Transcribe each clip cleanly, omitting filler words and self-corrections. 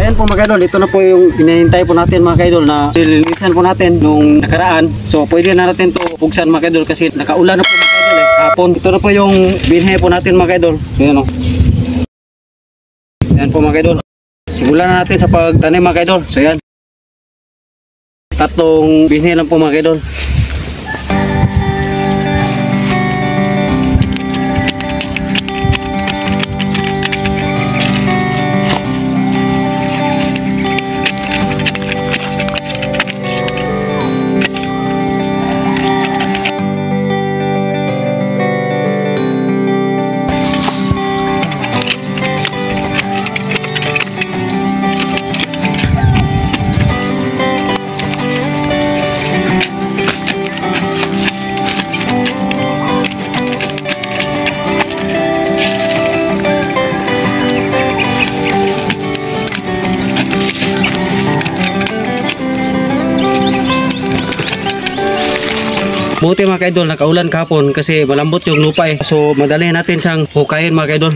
ayan po mga idol, ito na po yung hinihintay po natin mga idol na nilinisan po natin nung nakaraan. So pwede na natin to buksan mga idol kasi nakaulan na po mga idol hapon. Ito na po yung binhe po natin mga idol. Ayan o. Ayan po mga idol. Simulan na natin sa pagtanim mga idol. So ayan. Tatlong binhe lang po mga idol. Buti mga kaidol, nakaulan kahapon kasi malambot yung lupa eh. So madali natin siyang hukayin mga kaidol.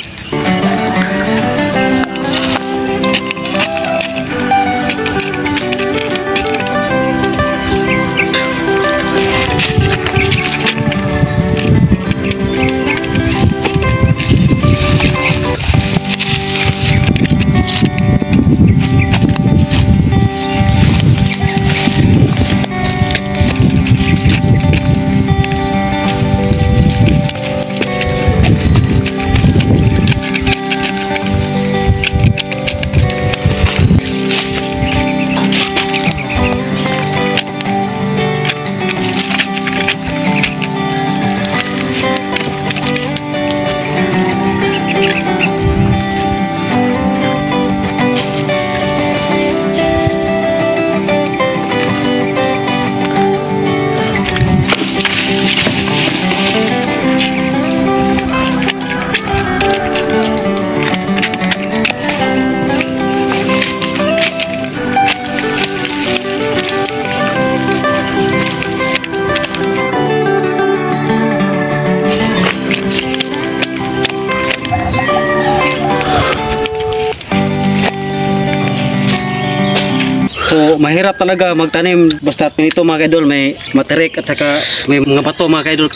So mahirap talaga magtanim basta nito mga kaidol, may matirik at saka may mga bato mga kaidol.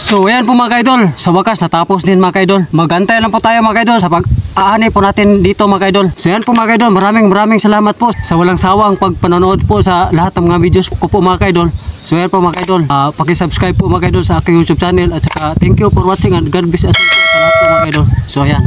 So ayan po mga kaidol, sa wakas natapos din mga kaidol. Magantay lang po tayo mga kaidol sa pag-aani po natin dito mga kaidol. So ayan po mga kaidol, maraming salamat po sa walang sawang pagpanonood po sa lahat ng mga videos ko po mga kaidol. So ayan po mga kaidol, paki-subscribe po mga kaidol sa aking YouTube channel at saka thank you for watching and God bless us po sa lahat po mga kaidol. So ayan.